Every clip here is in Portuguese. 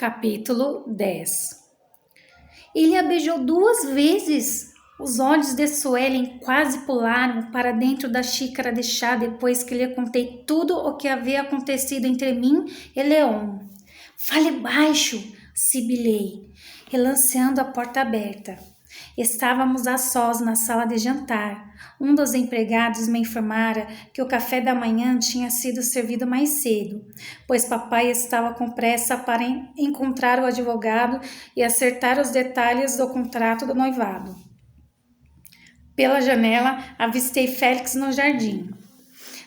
Capítulo 10. Ele a beijou 2 vezes. Os olhos de Suelen quase pularam para dentro da xícara de chá depois que lhe contei tudo o que havia acontecido entre mim e Leon. Fale baixo, sibilei, relanceando a porta aberta. Estávamos a sós na sala de jantar. Um dos empregados me informara que o café da manhã tinha sido servido mais cedo, pois papai estava com pressa para encontrar o advogado e acertar os detalhes do contrato do noivado. Pela janela, avistei Félix no jardim,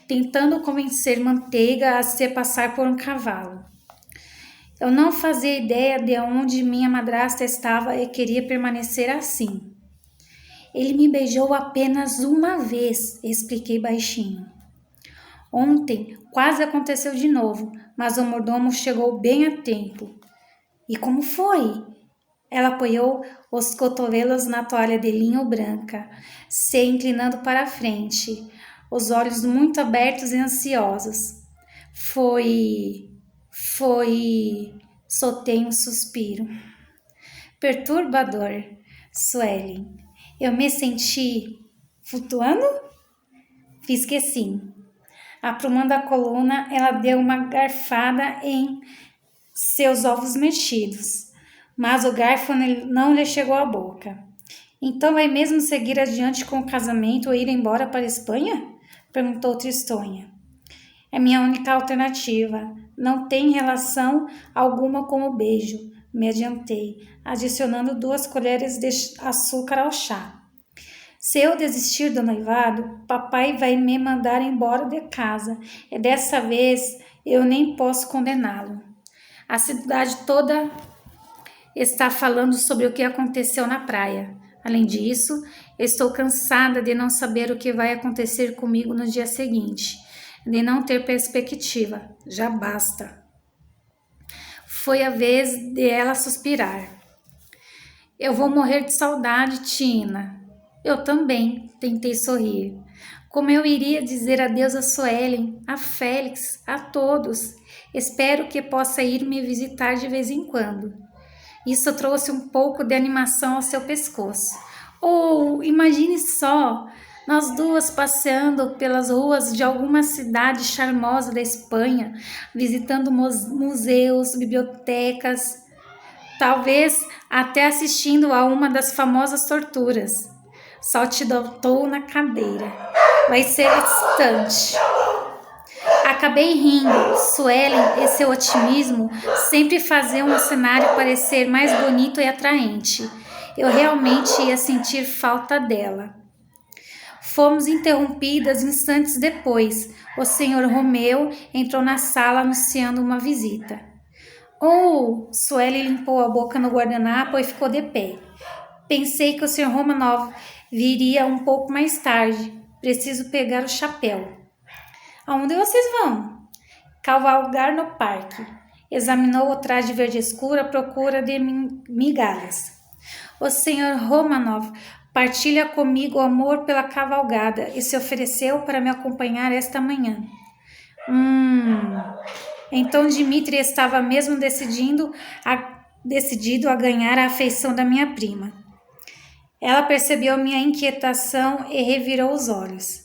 tentando convencer Manteiga a se passar por um cavalo. Eu não fazia ideia de onde minha madrasta estava e queria permanecer assim. Ele me beijou apenas uma vez, expliquei baixinho. Ontem quase aconteceu de novo, mas o mordomo chegou bem a tempo. E como foi? Ela apoiou os cotovelos na toalha de linho branca, se inclinando para a frente, os olhos muito abertos e ansiosos. Foi... Soltei um suspiro. Perturbador, Suelen. Eu me senti flutuando? Fiz que sim. Aprumando a coluna, ela deu uma garfada em seus ovos mexidos, mas o garfo não lhe chegou à boca. Então vai mesmo seguir adiante com o casamento ou ir embora para a Espanha? Perguntou Tristonha. É minha única alternativa. Não tem relação alguma com o beijo. Me adiantei, adicionando 2 colheres de açúcar ao chá. Se eu desistir do noivado, papai vai me mandar embora de casa, e dessa vez eu nem posso condená-lo. A cidade toda está falando sobre o que aconteceu na praia. Além disso, estou cansada de não saber o que vai acontecer comigo no dia seguinte, de não ter perspectiva. Já basta. Foi a vez de ela suspirar. Eu vou morrer de saudade, Tina. Eu também, tentei sorrir. Como eu iria dizer adeus a Suelen, a Félix, a todos. Espero que possa ir me visitar de vez em quando. Isso trouxe um pouco de animação ao seu pescoço. Ou, imagine só, nós 2 passeando pelas ruas de alguma cidade charmosa da Espanha, visitando museus, bibliotecas, talvez até assistindo a uma das famosas torturas. Saltitou na cadeira. Vai ser excitante. Acabei rindo. Suelen e seu otimismo sempre faziam o cenário parecer mais bonito e atraente. Eu realmente ia sentir falta dela. Fomos interrompidas instantes depois. O Sr. Romeu entrou na sala anunciando uma visita. Oh! Suelen limpou a boca no guardanapo e ficou de pé. Pensei que o Sr. Romanov viria um pouco mais tarde. Preciso pegar o chapéu. Aonde vocês vão? Cavalgar no parque. Examinou o traje verde escuro à procura de migalhas. O Sr. Romanov partilha comigo o amor pela cavalgada e se ofereceu para me acompanhar esta manhã. Então Dmitri estava mesmo decidido a ganhar a afeição da minha prima. Ela percebeu minha inquietação e revirou os olhos.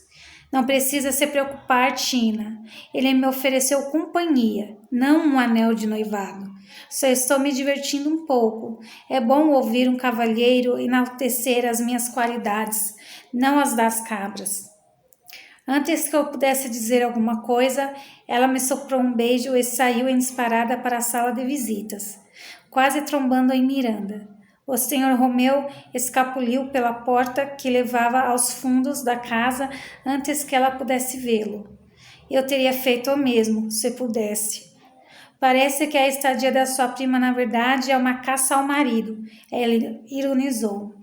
Não precisa se preocupar, Tina. Ele me ofereceu companhia, não um anel de noivado. Só estou me divertindo um pouco. É bom ouvir um cavalheiro enaltecer as minhas qualidades, não as das cabras. Antes que eu pudesse dizer alguma coisa, ela me soprou um beijo e saiu em disparada para a sala de visitas, quase trombando em Miranda. O Sr. Romeu escapuliu pela porta que levava aos fundos da casa antes que ela pudesse vê-lo. Eu teria feito o mesmo, se pudesse. Parece que a estadia da sua prima, na verdade, é uma caça ao marido, ela ironizou.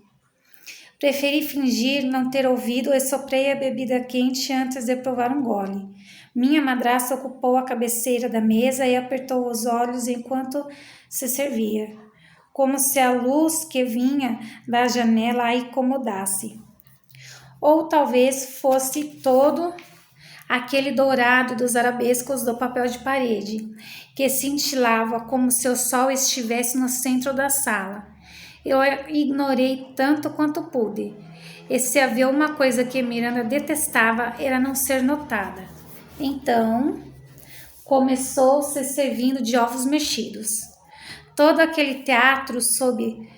Preferi fingir não ter ouvido e soprei a bebida quente antes de provar um gole. Minha madrasta ocupou a cabeceira da mesa e apertou os olhos enquanto se servia, como se a luz que vinha da janela a incomodasse. Ou talvez fosse todo aquele dourado dos arabescos do papel de parede, que cintilava como se o sol estivesse no centro da sala. Eu ignorei tanto quanto pude. E se havia uma coisa que Miranda detestava, era não ser notada. Então, começou se servindo de ovos mexidos. Todo aquele teatro sobre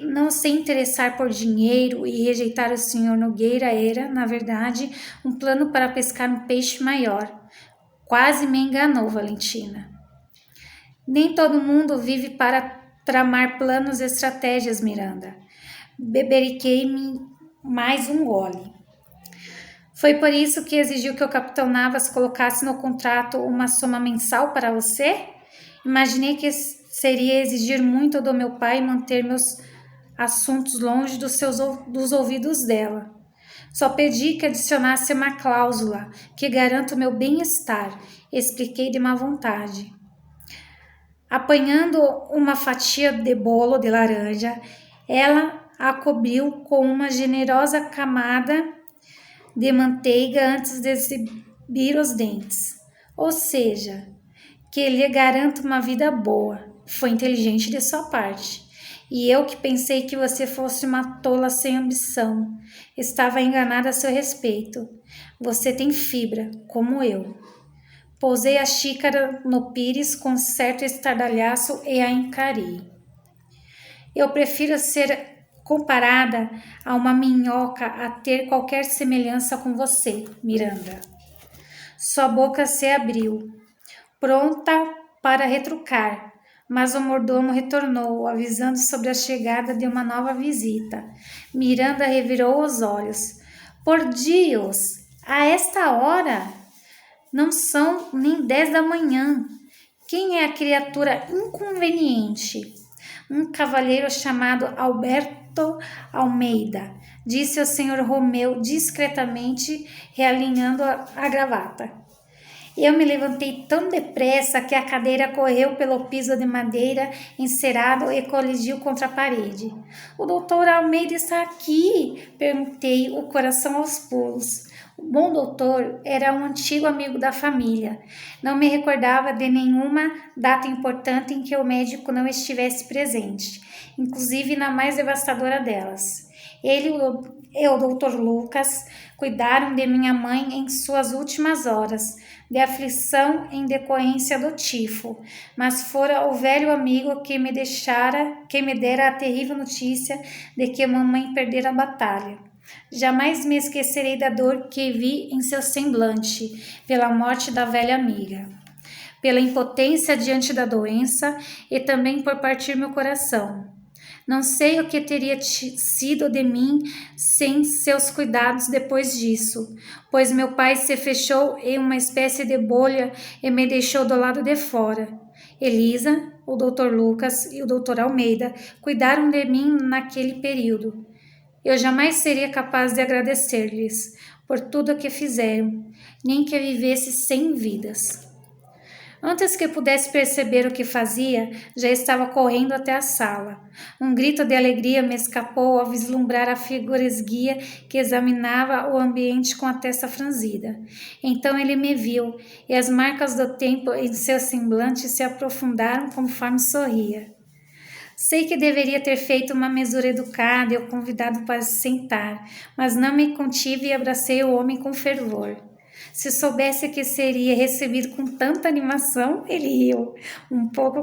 não se interessar por dinheiro e rejeitar o Sr. Nogueira era, na verdade, um plano para pescar um peixe maior. Quase me enganou, Valentina. Nem todo mundo vive para tramar planos e estratégias, Miranda. Beberiquei-me mais um gole. Foi por isso que exigiu que o Capitão Navas colocasse no contrato uma soma mensal para você? Imaginei que seria exigir muito do meu pai manter meus assuntos longe dos ouvidos dela. Só pedi que adicionasse uma cláusula que garanta o meu bem-estar, expliquei de má vontade. Apanhando uma fatia de bolo de laranja, ela a cobriu com uma generosa camada de manteiga antes de exibir os dentes. Ou seja, que lhe garanta uma vida boa. Foi inteligente de sua parte. E eu que pensei que você fosse uma tola sem ambição. Estava enganada a seu respeito. Você tem fibra, como eu. Pousei a xícara no pires com certo estardalhaço e a encarei. Eu prefiro ser comparada a uma minhoca a ter qualquer semelhança com você, Miranda. Sua boca se abriu, pronta para retrucar, mas o mordomo retornou, avisando sobre a chegada de uma nova visita. Miranda revirou os olhos. Por Deus, a esta hora? Não são nem 10 da manhã. Quem é a criatura inconveniente? Um cavalheiro chamado Alberto Almeida, disse o senhor Romeu discretamente, realinhando a gravata. Eu me levantei tão depressa que a cadeira correu pelo piso de madeira encerado e colidiu contra a parede. O doutor Almeida está aqui? Perguntei, o coração aos pulos. O bom doutor era um antigo amigo da família. Não me recordava de nenhuma data importante em que o médico não estivesse presente, inclusive na mais devastadora delas. Ele e o doutor Lucas cuidaram de minha mãe em suas últimas horas, de aflição em decorrência do tifo, mas fora o velho amigo que me dera a terrível notícia de que mamãe perdera a batalha. Jamais me esquecerei da dor que vi em seu semblante pela morte da velha amiga, pela impotência diante da doença e também por partir meu coração. Não sei o que teria sido de mim sem seus cuidados depois disso, pois meu pai se fechou em uma espécie de bolha e me deixou do lado de fora. Elisa, o Dr. Lucas e o Dr. Almeida cuidaram de mim naquele período. Eu jamais seria capaz de agradecer-lhes por tudo o que fizeram, nem que vivesse 100 vidas. Antes que pudesse perceber o que fazia, já estava correndo até a sala. Um grito de alegria me escapou ao vislumbrar a figura esguia que examinava o ambiente com a testa franzida. Então ele me viu, e as marcas do tempo em seu semblante se aprofundaram conforme sorria. Sei que deveria ter feito uma mesura educada e o convidado para se sentar, mas não me contive e abracei o homem com fervor. Se soubesse que seria recebido com tanta animação, ele riu, um pouco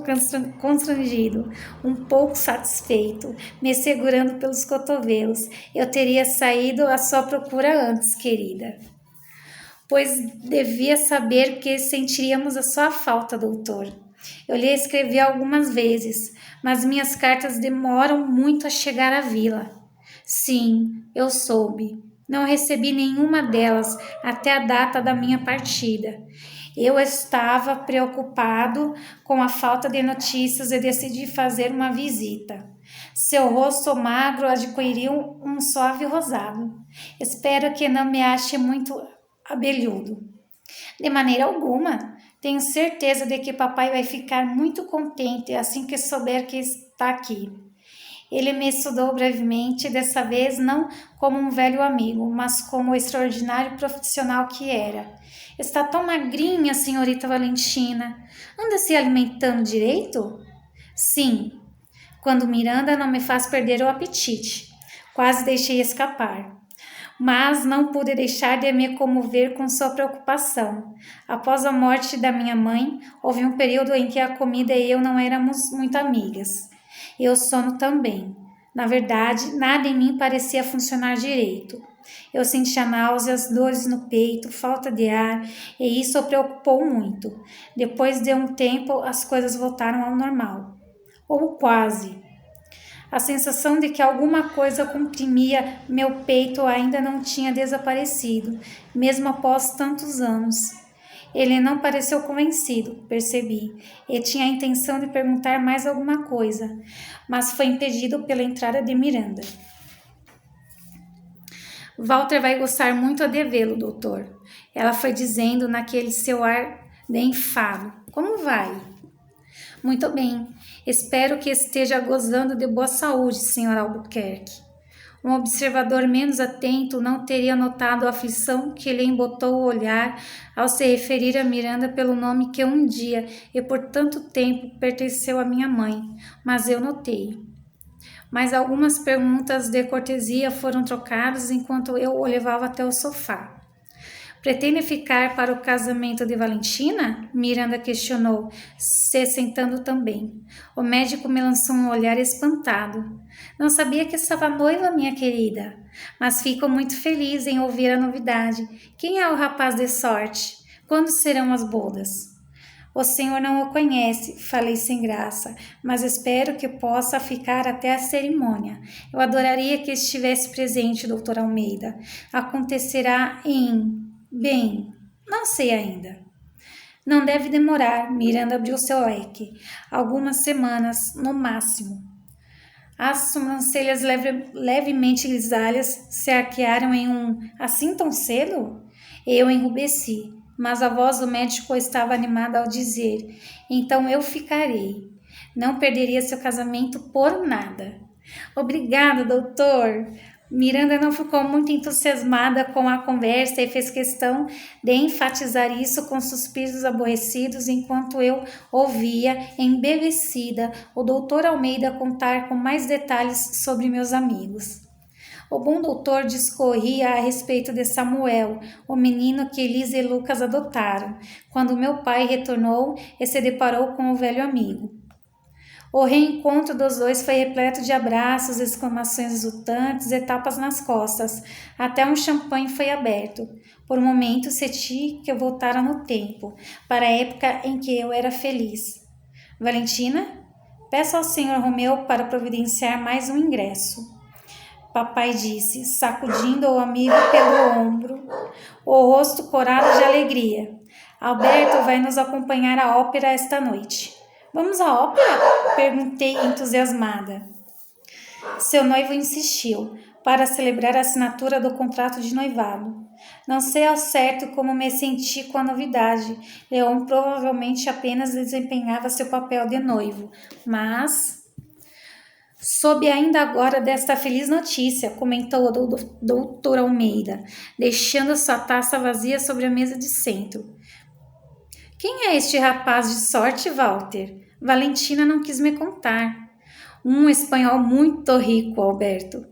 constrangido, um pouco satisfeito, me segurando pelos cotovelos. Eu teria saído à sua procura antes, querida. Pois devia saber que sentiríamos a sua falta, doutor. Eu lhe escrevi algumas vezes, mas minhas cartas demoram muito a chegar à vila. Sim, eu soube. Não recebi nenhuma delas até a data da minha partida. Eu estava preocupado com a falta de notícias e decidi fazer uma visita. Seu rosto magro adquiriu um suave rosado. Espero que não me ache muito abelhudo. De maneira alguma. Tenho certeza de que papai vai ficar muito contente assim que souber que está aqui. Ele me estudou brevemente, dessa vez não como um velho amigo, mas como o extraordinário profissional que era. Está tão magrinha, senhorita Valentina. Anda se alimentando direito? Sim, quando Miranda não me faz perder o apetite. Quase deixei escapar. Mas não pude deixar de me comover com sua preocupação. Após a morte da minha mãe, houve um período em que a comida e eu não éramos muito amigas. E o sono também. Na verdade, nada em mim parecia funcionar direito. Eu sentia náuseas, dores no peito, falta de ar, e isso o preocupou muito. Depois de um tempo, as coisas voltaram ao normal. Ou quase. A sensação de que alguma coisa comprimia meu peito ainda não tinha desaparecido, mesmo após tantos anos. Ele não pareceu convencido, percebi, e tinha a intenção de perguntar mais alguma coisa, mas foi impedido pela entrada de Miranda. Walter vai gostar muito de vê-lo, doutor. Ela foi dizendo naquele seu ar de enfado. Como vai? Muito bem. Espero que esteja gozando de boa saúde, Sr. Albuquerque. Um observador menos atento não teria notado a aflição que lhe embotou o olhar ao se referir a Miranda pelo nome que um dia e por tanto tempo pertenceu à minha mãe, mas eu notei. Mas algumas perguntas de cortesia foram trocadas enquanto eu o levava até o sofá. Pretende ficar para o casamento de Valentina? Miranda questionou, se sentando também. O médico me lançou um olhar espantado. Não sabia que estava noiva, minha querida, mas fico muito feliz em ouvir a novidade. Quem é o rapaz de sorte? Quando serão as bodas? O senhor não o conhece, falei sem graça, mas espero que possa ficar até a cerimônia. Eu adoraria que estivesse presente, doutor Almeida. Acontecerá Bem, não sei ainda. Não deve demorar, Miranda abriu seu leque. Algumas semanas, no máximo. As sobrancelhas levemente grisalhas se arquearam em um assim tão cedo? Eu enrubesci, mas a voz do médico estava animada ao dizer: então eu ficarei. Não perderia seu casamento por nada. Obrigada, doutor. Miranda não ficou muito entusiasmada com a conversa e fez questão de enfatizar isso com suspiros aborrecidos enquanto eu ouvia, embevecida, o doutor Almeida contar com mais detalhes sobre meus amigos. O bom doutor discorria a respeito de Samuel, o menino que Elisa e Lucas adotaram, quando meu pai retornou e se deparou com o velho amigo. O reencontro dos dois foi repleto de abraços, exclamações exultantes e tapas nas costas. Até um champanhe foi aberto. Por um momento senti que eu voltara no tempo, para a época em que eu era feliz. Valentina, peça ao Sr. Romeu para providenciar mais um ingresso. Papai disse, sacudindo o amigo pelo ombro, o rosto corado de alegria. Alberto vai nos acompanhar à ópera esta noite. Vamos à ópera? Perguntei entusiasmada. Seu noivo insistiu, para celebrar a assinatura do contrato de noivado. Não sei ao certo como me senti com a novidade. Leon provavelmente apenas desempenhava seu papel de noivo, mas... soube ainda agora desta feliz notícia, comentou o doutor Almeida, deixando sua taça vazia sobre a mesa de centro. Quem é este rapaz de sorte, Walter? Valentina não quis me contar. Um espanhol muito rico, Alberto.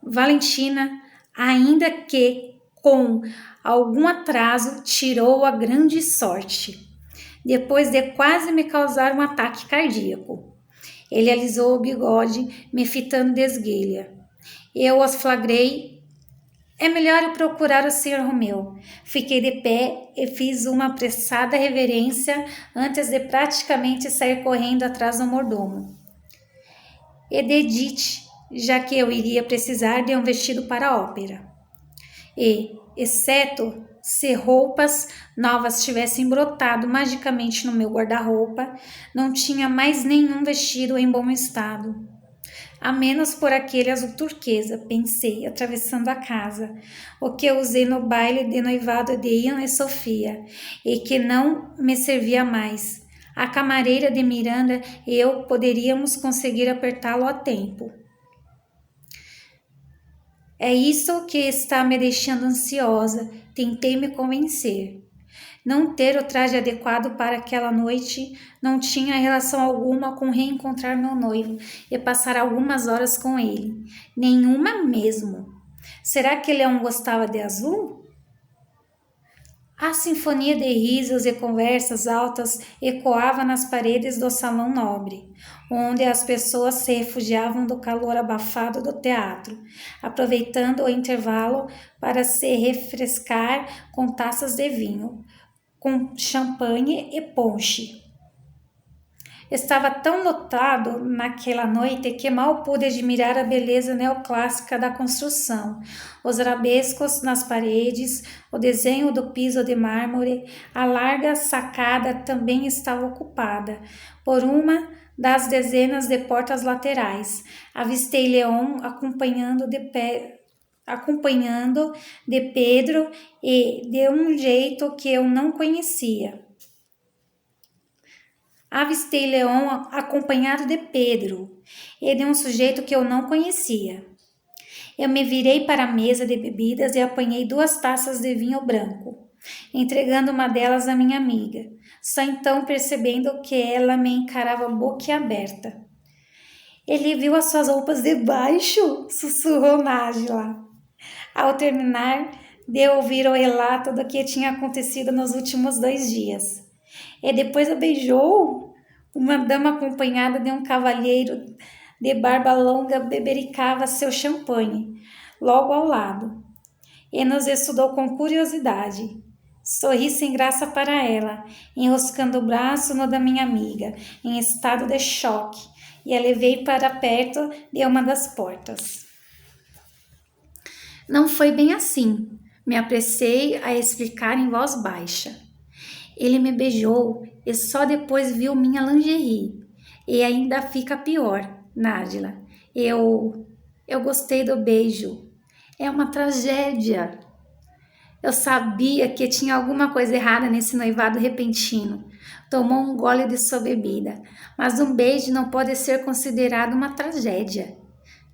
Valentina, ainda que com algum atraso, tirou a grande sorte, depois de quase me causar um ataque cardíaco. Ele alisou o bigode, me fitando de esguelha. Eu os flagrei. É melhor eu procurar o Sr. Romeu. Fiquei de pé e fiz uma apressada reverência antes de praticamente sair correndo atrás do mordomo. E de Edith, já que eu iria precisar de um vestido para a ópera. E, exceto se roupas novas tivessem brotado magicamente no meu guarda-roupa, não tinha mais nenhum vestido em bom estado. A menos por aquele azul turquesa, pensei, atravessando a casa, o que eu usei no baile de noivado de Ian e Sofia, e que não me servia mais. A camareira de Miranda e eu poderíamos conseguir apertá-lo a tempo. É isso que está me deixando ansiosa. Tentei me convencer. Não ter o traje adequado para aquela noite não tinha relação alguma com reencontrar meu noivo e passar algumas horas com ele. Nenhuma mesmo. Será que Leão gostava de azul? A sinfonia de risos e conversas altas ecoava nas paredes do salão nobre, onde as pessoas se refugiavam do calor abafado do teatro, aproveitando o intervalo para se refrescar com taças de vinho, com champanhe e ponche. Estava tão lotado naquela noite que mal pude admirar a beleza neoclássica da construção, os arabescos nas paredes, o desenho do piso de mármore. A larga sacada também estava ocupada por uma das dezenas de portas laterais. Avistei Leon acompanhando de Pedro e de um jeito que eu não conhecia. Avistei Leon acompanhado de Pedro e de um sujeito que eu não conhecia. Eu me virei para a mesa de bebidas e apanhei 2 taças de vinho branco, entregando uma delas à minha amiga, só então percebendo que ela me encarava boquiaberta. Ele viu as suas roupas de baixo, sussurrou Nájila. Ao terminar de ouvir o relato do que tinha acontecido nos últimos 2 dias. E depois a beijou. Uma dama acompanhada de um cavalheiro de barba longa bebericava seu champanhe, logo ao lado, e nos estudou com curiosidade. Sorri sem graça para ela, enroscando o braço no da minha amiga, em estado de choque, e a levei para perto de uma das portas. Não foi bem assim, me apressei a explicar em voz baixa. Ele me beijou e só depois viu minha lingerie. E ainda fica pior, Nájila. Eu gostei do beijo. É uma tragédia. Eu sabia que tinha alguma coisa errada nesse noivado repentino. Tomou um gole de sua bebida. Mas um beijo não pode ser considerado uma tragédia.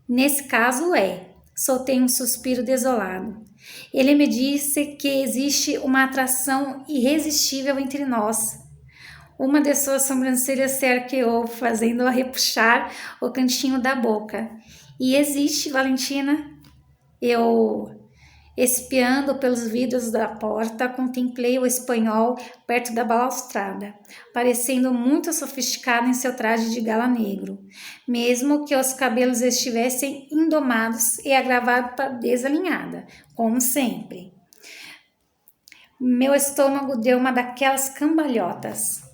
Nesse caso é. Soltei um suspiro desolado. Ele me disse que existe uma atração irresistível entre nós. Uma de suas sobrancelhas se arqueou, fazendo-a repuxar o cantinho da boca. E existe, Valentina? Eu, espiando pelos vidros da porta, contemplei o espanhol perto da balustrada, parecendo muito sofisticado em seu traje de gala negro, mesmo que os cabelos estivessem indomados e a gravata desalinhada, como sempre. Meu estômago deu uma daquelas cambalhotas.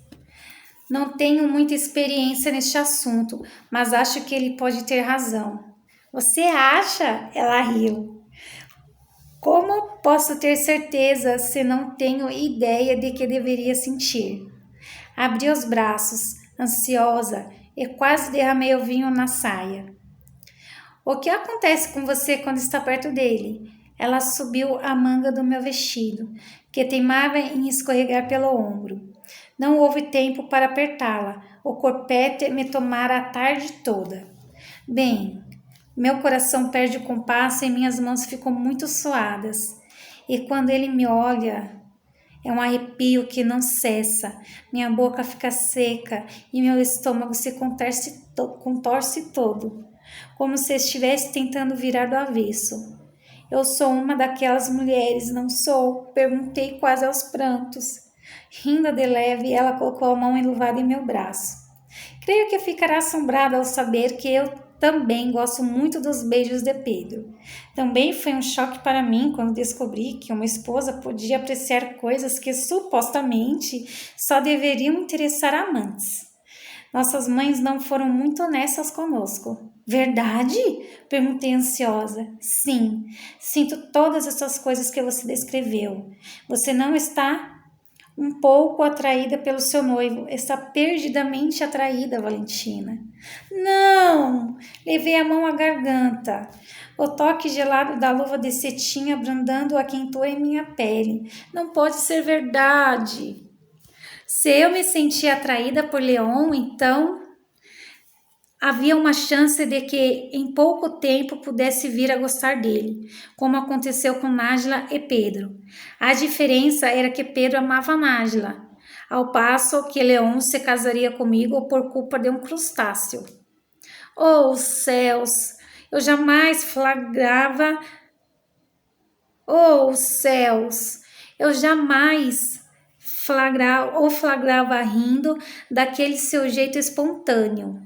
Não tenho muita experiência neste assunto, mas acho que ele pode ter razão. Você acha? Ela riu. Como posso ter certeza se não tenho ideia de que deveria sentir? Abri os braços, ansiosa, e quase derramei o vinho na saia. O que acontece com você quando está perto dele? Ela subiu a manga do meu vestido, que teimava em escorregar pelo ombro. Não houve tempo para apertá-la. O corpete me tomara a tarde toda. Bem, meu coração perde o compasso e minhas mãos ficam muito suadas. E quando ele me olha, é um arrepio que não cessa. Minha boca fica seca e meu estômago se contorce todo, como se estivesse tentando virar do avesso. Eu sou uma daquelas mulheres, não sou? Perguntei quase aos prantos. Rindo de leve, ela colocou a mão enluvada em meu braço. Creio que ficará assombrada ao saber que eu também gosto muito dos beijos de Pedro. Também foi um choque para mim quando descobri que uma esposa podia apreciar coisas que supostamente só deveriam interessar amantes. Nossas mães não foram muito honestas conosco. Verdade? Perguntei ansiosa. Sim, sinto todas essas coisas que você descreveu. Você não está um pouco atraída pelo seu noivo. Está perdidamente atraída, Valentina. Não! Levei a mão à garganta. O toque gelado da luva de cetim abrandando a quentura em minha pele. Não pode ser verdade. Se eu me sentia atraída por Leon, então... havia uma chance de que em pouco tempo pudesse vir a gostar dele, como aconteceu com Nájila e Pedro. A diferença era que Pedro amava Nájila, ao passo que Leon se casaria comigo por culpa de um crustáceo. Oh, céus! Eu jamais flagrava. Oh, céus! Eu jamais flagrava rindo daquele seu jeito espontâneo.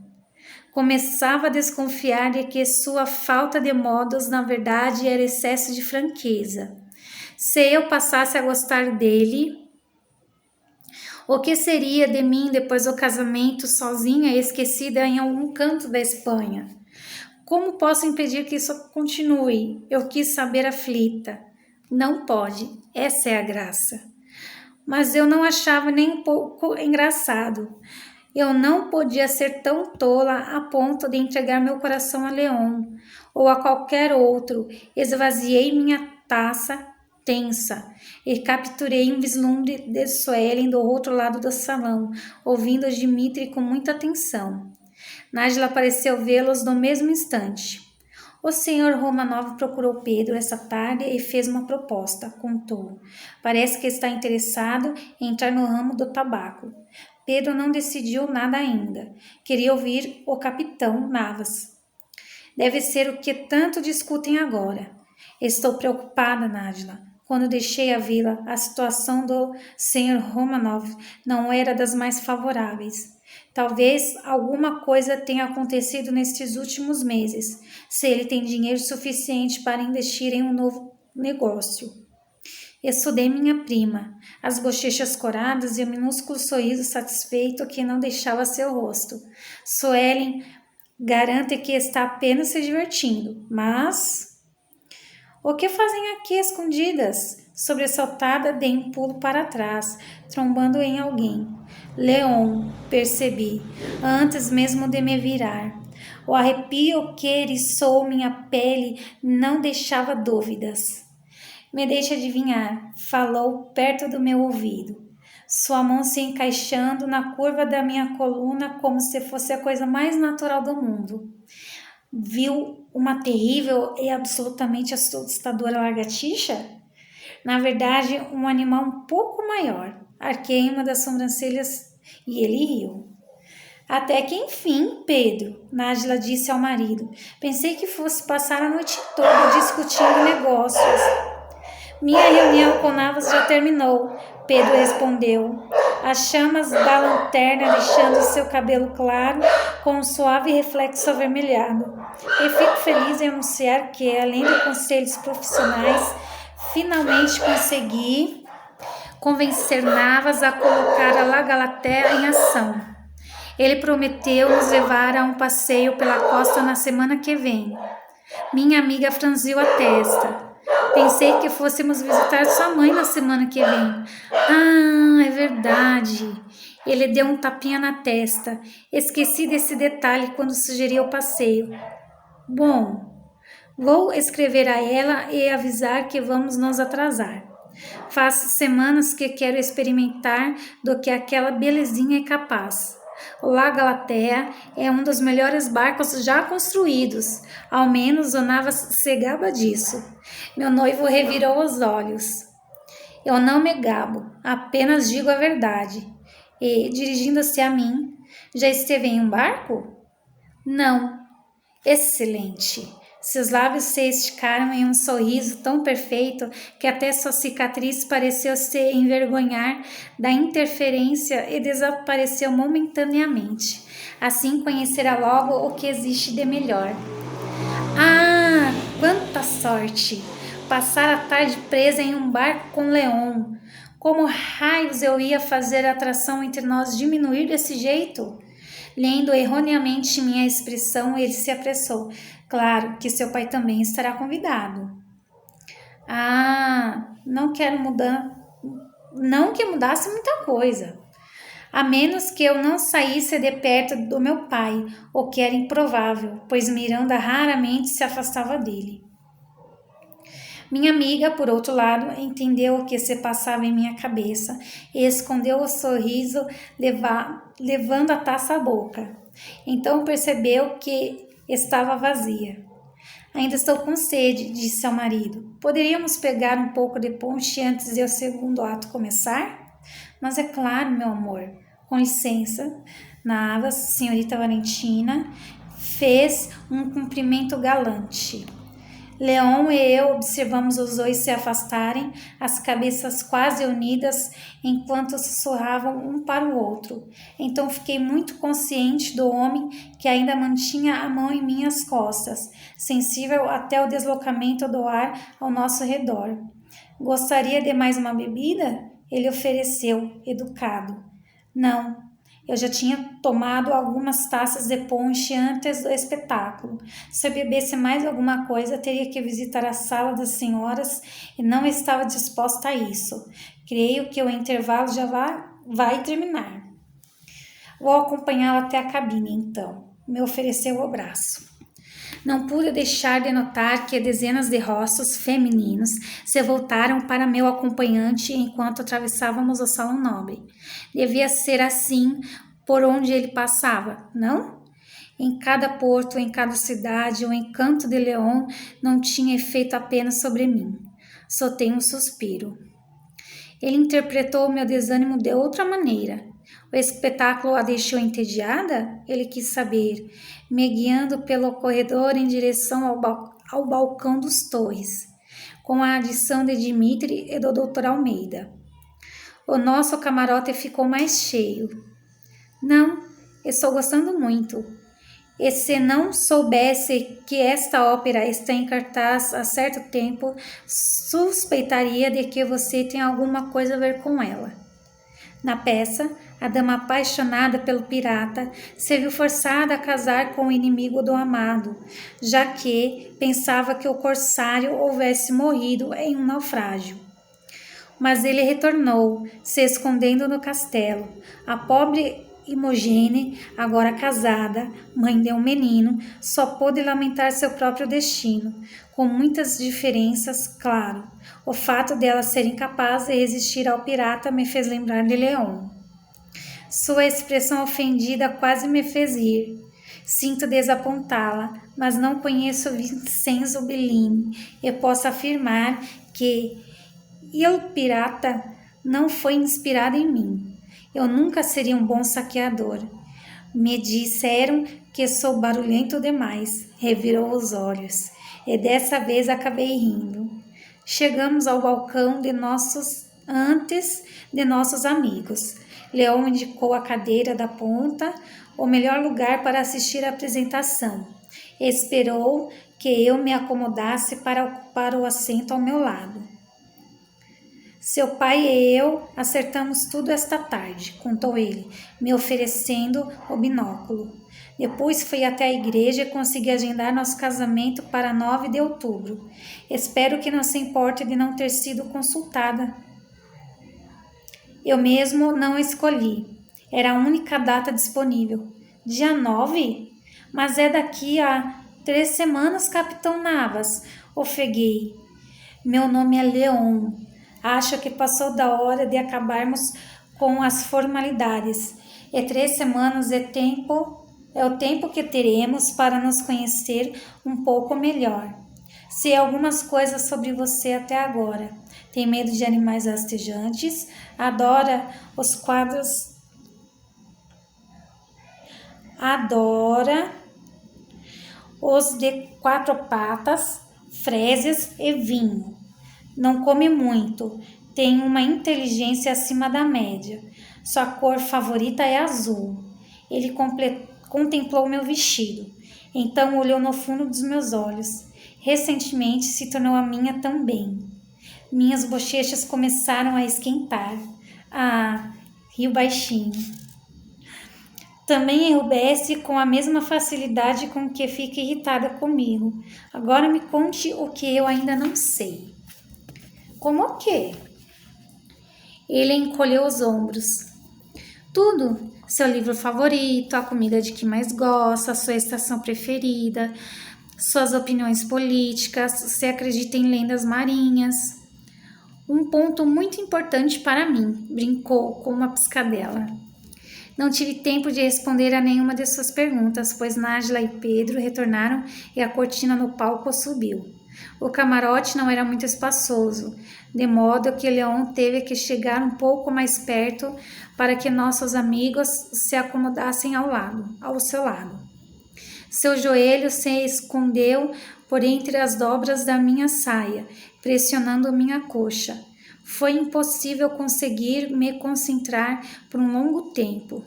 Começava a desconfiar de que sua falta de modos, na verdade, era excesso de franqueza. Se eu passasse a gostar dele, o que seria de mim depois do casamento, sozinha e esquecida em algum canto da Espanha? Como posso impedir que isso continue? Eu quis saber aflita. Não pode, essa é a graça. Mas eu não achava nem um pouco engraçado. Eu não podia ser tão tola a ponto de entregar meu coração a Leon ou a qualquer outro. Esvaziei minha taça tensa e capturei um vislumbre de Suelen do outro lado do salão, ouvindo Dmitri com muita atenção. Nájila pareceu vê-los no mesmo instante. O senhor Romanov procurou Pedro essa tarde e fez uma proposta, contou. Parece que está interessado em entrar no ramo do tabaco. Pedro não decidiu nada ainda. Queria ouvir o capitão Navas. Deve ser o que tanto discutem agora. Estou preocupada, Nájila. Quando deixei a vila, a situação do senhor Romanov não era das mais favoráveis. Talvez alguma coisa tenha acontecido nestes últimos meses, se ele tem dinheiro suficiente para investir em um novo negócio. Estudei minha prima, as bochechas coradas e o minúsculo sorriso satisfeito que não deixava seu rosto. Suelen garante que está apenas se divertindo, mas... O que fazem aqui escondidas? Sobressaltada, dei um pulo para trás, trombando em alguém. Leon, percebi, antes mesmo de me virar. O arrepio que eriçou minha pele não deixava dúvidas. Me deixe adivinhar, falou perto do meu ouvido, sua mão se encaixando na curva da minha coluna como se fosse a coisa mais natural do mundo. Viu uma terrível e absolutamente assustadora lagartixa? Na verdade, um animal um pouco maior. Arquei uma das sobrancelhas e ele riu. Até que enfim, Pedro, Nájila disse ao marido. Pensei que fosse passar a noite toda discutindo negócios. Minha reunião com Navas já terminou, Pedro respondeu. As chamas da lanterna deixando seu cabelo claro com um suave reflexo avermelhado. E fico feliz em anunciar que, além de conselhos profissionais, finalmente consegui convencer Navas a colocar a La Galatea em ação. Ele prometeu nos levar a um passeio pela costa na semana que vem. Minha amiga franziu a testa. Pensei que fôssemos visitar sua mãe na semana que vem. Ah, é verdade. Ele deu um tapinha na testa. Esqueci desse detalhe quando sugeri o passeio. Bom, vou escrever a ela e avisar que vamos nos atrasar. Faz semanas que quero experimentar do que aquela belezinha é capaz. O La Galatea é um dos melhores barcos já construídos. Ao menos o Navas se gaba disso. Meu noivo revirou os olhos. Eu não me gabo, apenas digo a verdade. E, dirigindo-se a mim, já esteve em um barco? Não. Excelente. Seus lábios se esticaram em um sorriso tão perfeito que até sua cicatriz pareceu se envergonhar da interferência e desapareceu momentaneamente. Assim conhecerá logo o que existe de melhor. Ah, quanta sorte! Passar a tarde presa em um barco com Leon. Como raios eu ia fazer a atração entre nós diminuir desse jeito? Lendo erroneamente minha expressão, ele se apressou. Claro que seu pai também estará convidado. Ah, não quero mudar. Não que mudasse muita coisa. A menos que eu não saísse de perto do meu pai, o que era improvável, pois Miranda raramente se afastava dele. Minha amiga, por outro lado, entendeu o que se passava em minha cabeça e escondeu o sorriso, levando a taça à boca. Então percebeu que estava vazia. Ainda estou com sede, disse ao marido. Poderíamos pegar um pouco de ponche antes de o segundo ato começar? Mas é claro, meu amor. Com licença. Nada, senhorita Valentina fez um cumprimento galante. Leon e eu observamos os dois se afastarem, as cabeças quase unidas, enquanto sussurravam um para o outro. Então fiquei muito consciente do homem que ainda mantinha a mão em minhas costas, sensível até o deslocamento do ar ao nosso redor. Gostaria de mais uma bebida? Ele ofereceu, educado. Não. Eu já tinha tomado algumas taças de ponche antes do espetáculo. Se eu bebesse mais alguma coisa, teria que visitar a sala das senhoras e não estava disposta a isso. Creio que o intervalo já vai terminar. Vou acompanhá-la até a cabine, então. Me ofereceu o braço. Não pude deixar de notar que dezenas de rostos femininos se voltaram para meu acompanhante enquanto atravessávamos o salão nobre. Devia ser assim por onde ele passava, não? Em cada porto, em cada cidade, o encanto de Leon não tinha efeito apenas sobre mim. Soltei um suspiro. Ele interpretou o meu desânimo de outra maneira. O espetáculo a deixou entediada? Ele quis saber, me guiando pelo corredor em direção ao balcão dos Torres, com a adição de Dimitri e do Dr. Almeida. O nosso camarote ficou mais cheio. Não, estou gostando muito. E se não soubesse que esta ópera está em cartaz há certo tempo, suspeitaria de que você tem alguma coisa a ver com ela. Na peça, a dama apaixonada pelo pirata se viu forçada a casar com o inimigo do amado, já que pensava que o corsário houvesse morrido em um naufrágio. Mas ele retornou, se escondendo no castelo. A pobre Imogene, agora casada, mãe de um menino, só pôde lamentar seu próprio destino, com muitas diferenças, claro. O fato dela ser incapaz de resistir ao pirata me fez lembrar de Leon. Sua expressão ofendida quase me fez rir. Sinto desapontá-la, mas não conheço Vincenzo Bellini e posso afirmar que Il Pirata não foi inspirado em mim. Eu nunca seria um bom saqueador. Me disseram que sou barulhento demais. Revirou os olhos. E dessa vez acabei rindo. Chegamos ao balcão antes de nossos amigos. Leon indicou a cadeira da ponta, o melhor lugar para assistir à apresentação. Esperou que eu me acomodasse para ocupar o assento ao meu lado. Seu pai e eu acertamos tudo esta tarde, contou ele, me oferecendo o binóculo. Depois fui até a igreja e consegui agendar nosso casamento para 9 de outubro. Espero que não se importe de não ter sido consultada. Eu mesmo não escolhi. Era a única data disponível. Dia 9? Mas é daqui a 3 semanas, Capitão Navas. Ofeguei. Meu nome é Leon. Acho que passou da hora de acabarmos com as formalidades. E 3 semanas é o tempo que teremos para nos conhecer um pouco melhor. Sei algumas coisas sobre você até agora. Tem medo de animais rastejantes, adora os quadros, adora os de 4 patas, frezes e vinho. Não come muito, tem uma inteligência acima da média. Sua cor favorita é azul. Ele contemplou meu vestido, então olhou no fundo dos meus olhos. Recentemente se tornou a minha também. Minhas bochechas começaram a esquentar. Ah, riu baixinho. Também enrubesce com a mesma facilidade com que fica irritada comigo. Agora me conte o que eu ainda não sei. Como o quê? Ele encolheu os ombros. Tudo. Seu livro favorito, a comida de que mais gosta, a sua estação preferida, suas opiniões políticas, se acredita em lendas marinhas. Um ponto muito importante para mim, brincou com uma piscadela. Não tive tempo de responder a nenhuma de suas perguntas, pois Nájila e Pedro retornaram e a cortina no palco subiu. O camarote não era muito espaçoso, de modo que Leon teve que chegar um pouco mais perto para que nossos amigos se acomodassem ao seu lado. Seu joelho se escondeu por entre as dobras da minha saia, pressionando minha coxa. Foi impossível conseguir me concentrar por um longo tempo.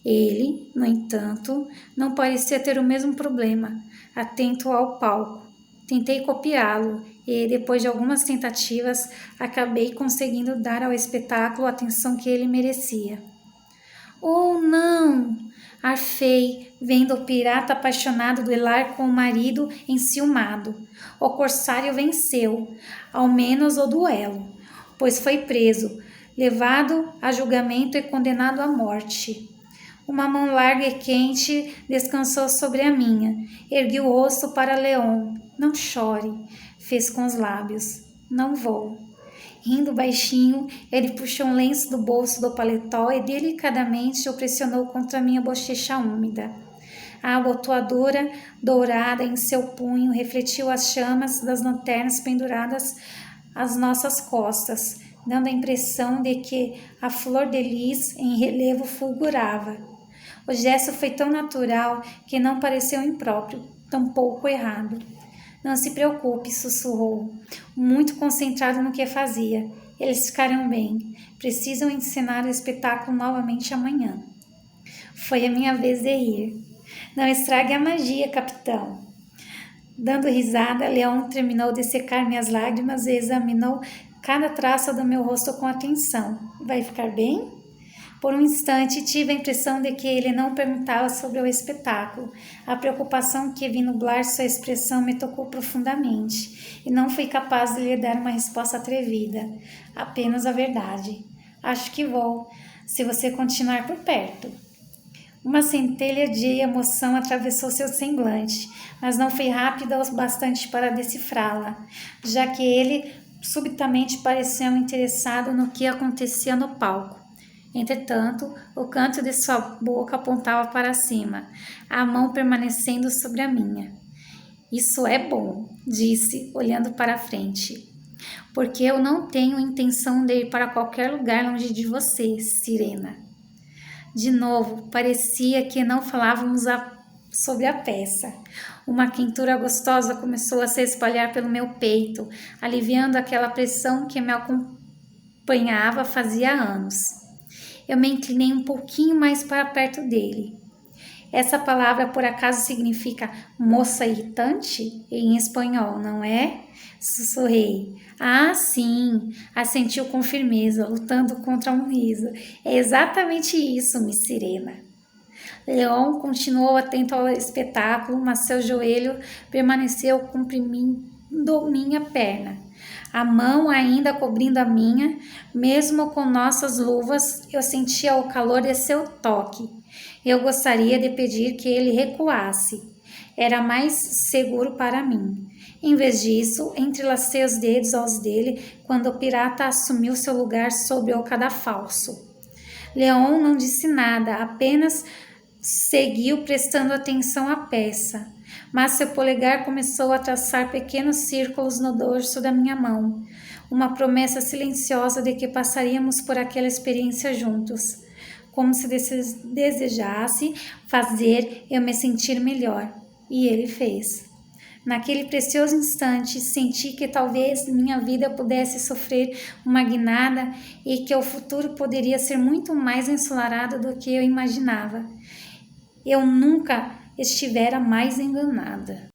Ele, no entanto, não parecia ter o mesmo problema, atento ao palco. Tentei copiá-lo e, depois de algumas tentativas, acabei conseguindo dar ao espetáculo a atenção que ele merecia. Oh, não! Arfei, vendo o pirata apaixonado duelar com o marido enciumado. O corsário venceu, ao menos o duelo, pois foi preso, levado a julgamento e condenado à morte. Uma mão larga e quente descansou sobre a minha. Ergui o rosto para Leon. Não chore, fez com os lábios. Não vou. Rindo baixinho, ele puxou um lenço do bolso do paletó e delicadamente o pressionou contra minha bochecha úmida. A abotoadura dourada em seu punho refletiu as chamas das lanternas penduradas às nossas costas, dando a impressão de que a flor de lis em relevo fulgurava. O gesto foi tão natural que não pareceu impróprio, tampouco errado. Não se preocupe, sussurrou, muito concentrado no que fazia. Eles ficarão bem. Precisam encenar o espetáculo novamente amanhã. Foi a minha vez de rir. Não estrague a magia, capitão. Dando risada, Leon terminou de secar minhas lágrimas e examinou cada traço do meu rosto com atenção. Vai ficar bem? Por um instante, tive a impressão de que ele não perguntava sobre o espetáculo. A preocupação que vi nublar sua expressão me tocou profundamente, e não fui capaz de lhe dar uma resposta atrevida, apenas a verdade. Acho que vou, se você continuar por perto. Uma centelha de emoção atravessou seu semblante, mas não foi rápida o bastante para decifrá-la, já que ele subitamente pareceu interessado no que acontecia no palco. Entretanto, o canto de sua boca apontava para cima, a mão permanecendo sobre a minha. Isso é bom, disse, olhando para a frente, porque eu não tenho intenção de ir para qualquer lugar longe de você, Sirena. De novo, parecia que não falávamos sobre a peça. Uma quentura gostosa começou a se espalhar pelo meu peito, aliviando aquela pressão que me acompanhava fazia anos. Eu me inclinei um pouquinho mais para perto dele. Essa palavra por acaso significa moça irritante? Em espanhol, não é? Sussurrei. Ah, sim, assentiu com firmeza, lutando contra um riso. É exatamente isso, Miss Sirena. Leon continuou atento ao espetáculo, mas seu joelho permaneceu comprimindo minha perna. A mão ainda cobrindo a minha, mesmo com nossas luvas, eu sentia o calor de seu toque. Eu gostaria de pedir que ele recuasse. Era mais seguro para mim. Em vez disso, entrelacei os dedos aos dele quando o pirata assumiu seu lugar sobre o cadafalso. Leon não disse nada, apenas seguiu prestando atenção à peça, mas seu polegar começou a traçar pequenos círculos no dorso da minha mão, uma promessa silenciosa de que passaríamos por aquela experiência juntos, como se desejasse fazer eu me sentir melhor, e ele fez. Naquele precioso instante, senti que talvez minha vida pudesse sofrer uma guinada e que o futuro poderia ser muito mais ensolarado do que eu imaginava. Eu nunca estivera mais enganada.